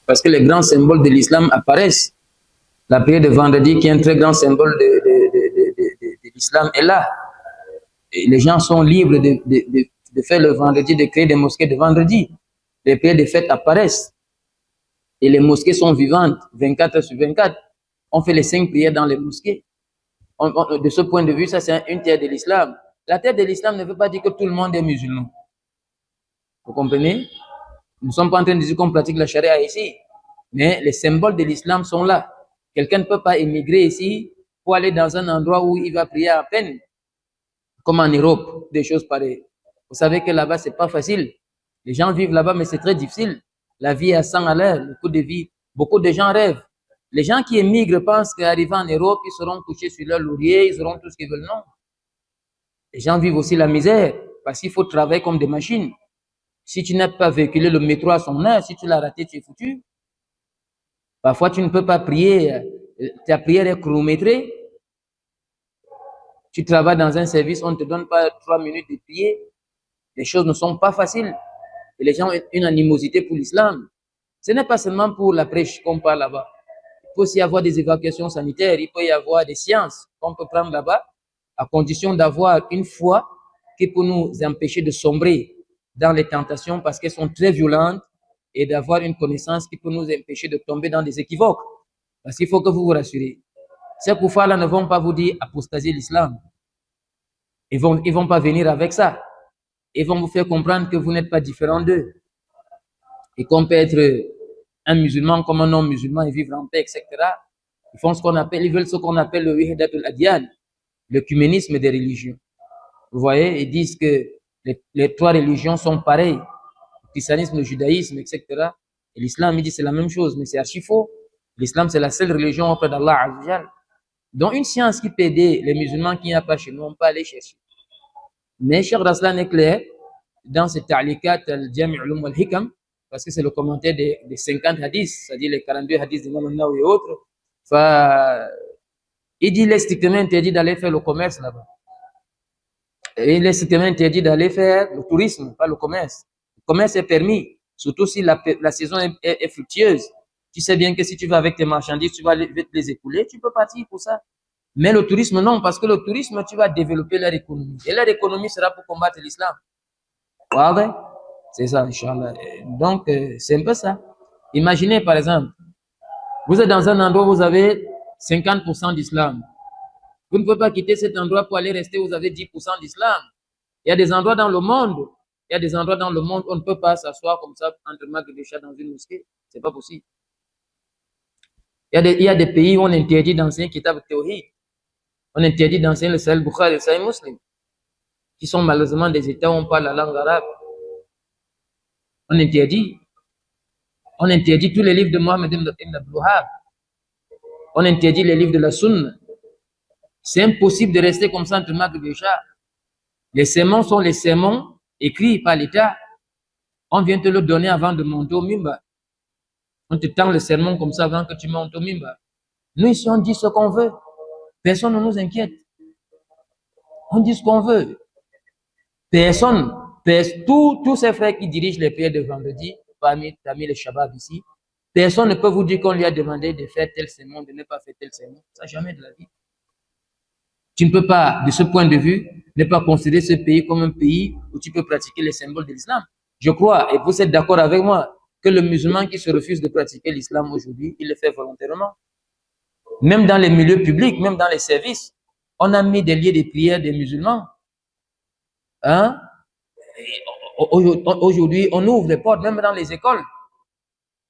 parce que les grands symboles de l'islam apparaissent. La prière de vendredi, qui est un très grand symbole de l'islam, est là. Et les gens sont libres de faire le vendredi, de créer des mosquées de vendredi. Les prières de fête apparaissent. Et les mosquées sont vivantes, 24 heures sur 24. On fait les 5 prières dans les mosquées. De ce point de vue, ça c'est une terre de l'islam. La terre de l'islam ne veut pas dire que tout le monde est musulman. Vous comprenez? Nous ne sommes pas en train de dire qu'on pratique la charia ici. Mais les symboles de l'islam sont là. Quelqu'un ne peut pas émigrer ici pour aller dans un endroit où il va prier à peine. Comme en Europe, des choses pareilles. Vous savez que là-bas, c'est pas facile. Les gens vivent là-bas, mais c'est très difficile. La vie est à 100 à l'heure, le coût de vie. Beaucoup de gens rêvent. Les gens qui émigrent pensent qu'arrivant en Europe, ils seront couchés sur leur laurier, ils auront tout ce qu'ils veulent. Non. Les gens vivent aussi la misère parce qu'il faut travailler comme des machines. Si tu n'as pas véhiculé le métro à son heure, si tu l'as raté, tu es foutu. Parfois, tu ne peux pas prier, ta prière est chronométrée. Tu travailles dans un service, on ne te donne pas 3 minutes de prier. Les choses ne sont pas faciles. Et les gens ont une animosité pour l'islam. Ce n'est pas seulement pour la prêche qu'on parle là-bas. Il peut aussi y avoir des évacuations sanitaires, il peut y avoir des sciences qu'on peut prendre là-bas, à condition d'avoir une foi qui peut nous empêcher de sombrer dans les tentations parce qu'elles sont très violentes et d'avoir une connaissance qui peut nous empêcher de tomber dans des équivoques. Parce qu'il faut que vous vous rassurez. Ces koufars-là ne vont pas vous dire apostasier l'islam. Ils vont pas venir avec ça. Ils vont vous faire comprendre que vous n'êtes pas différent d'eux. Et qu'on peut être un musulman comme un non-musulman et vivre en paix, etc. Ils veulent ce qu'on appelle le wihdatul adyan, l'œcuménisme des religions. Vous voyez, ils disent que les 3 religions sont pareilles. Le christianisme, le judaïsme, etc. Et l'islam, il dit c'est la même chose, mais c'est archi faux. L'islam, c'est la seule religion auprès d'Allah Azzawajal. Donc, une science qui peut aider les musulmans qui n'y a pas chez nous, on peut aller chercher. Mais Cheikh Raslan est clair dans ce ta'liqat al-Jami' ulum wal-Hikam, parce que c'est le commentaire des 50 hadiths, c'est-à-dire les 42 hadiths d'Imam al-Nawawi et autres. Il dit qu'il est strictement interdit d'aller faire le commerce là-bas. Il est strictement interdit d'aller faire le tourisme, pas le commerce. Le commerce est permis, surtout si la saison est fructueuse. Tu sais bien que si tu vas avec tes marchandises, tu vas les écouler, tu peux partir pour ça. Mais le tourisme, non, parce que le tourisme, tu vas développer leur économie. Et leur économie sera pour combattre l'islam. Ouais, c'est ça, Inch'Allah. Donc, c'est un peu ça. Imaginez, par exemple, vous êtes dans un endroit où vous avez 50% d'islam. Vous ne pouvez pas quitter cet endroit pour aller rester où vous avez 10% d'islam. Il y a des endroits dans le monde, où on ne peut pas s'asseoir comme ça entre Maghreb et Isha dans une mosquée. C'est pas possible. Il y a des pays où on interdit d'enseigner Kitab Tawhid. On interdit d'enseigner le Sahih Bukhari et le Sahih Muslim, qui sont malheureusement des États où on parle la langue arabe. On interdit. On interdit tous les livres de Mohammed ibn Abdul Wahhab. On interdit les livres de la Sunna. C'est impossible de rester comme ça entre Maghreb et Isha. Les sermons sont les sermons écrits par l'État. On vient te le donner avant de monter au mimbar. On te tend le sermon comme ça avant que tu montes au mimbar. Nous ici, on dit ce qu'on veut. Personne ne nous inquiète. On dit ce qu'on veut. Personne, tous ces frères qui dirigent les prières de vendredi, parmi les Shabab ici, personne ne peut vous dire qu'on lui a demandé de faire tel sermon, de ne pas faire tel sermon. Ça, jamais de la vie. Tu ne peux pas, de ce point de vue, ne pas considérer ce pays comme un pays où tu peux pratiquer les symboles de l'islam. Je crois, et vous êtes d'accord avec moi, que le musulman qui se refuse de pratiquer l'islam aujourd'hui, il le fait volontairement. Même dans les milieux publics, même dans les services, on a mis des lieux de prière des musulmans. Hein? Aujourd'hui, on ouvre les portes, même dans les écoles.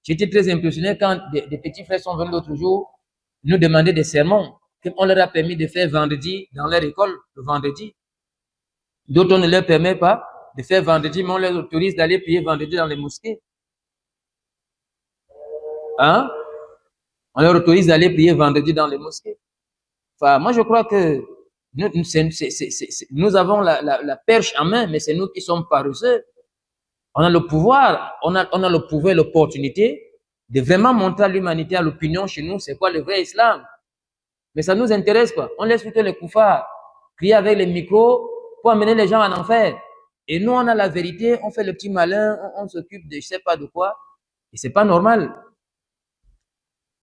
J'étais très impressionné quand des petits frères sont venus l'autre jour nous demander des sermons qu'on leur a permis de faire vendredi dans leur école, le vendredi. D'autres, on ne leur permet pas de faire vendredi, mais on leur autorise d'aller prier vendredi dans les mosquées. Hein? On leur autorise d'aller prier vendredi dans les mosquées. Enfin, moi, je crois que nous avons la perche en main, mais c'est nous qui sommes paresseux. On a le pouvoir, on a le pouvoir et l'opportunité de vraiment montrer à l'humanité, à l'opinion chez nous, c'est quoi le vrai islam. Mais ça nous intéresse quoi. On laisse plutôt les koufars crier avec les micros pour amener les gens en enfer. Et nous, on a la vérité, on fait le petit malin, on s'occupe de je sais pas de quoi. Et c'est pas normal.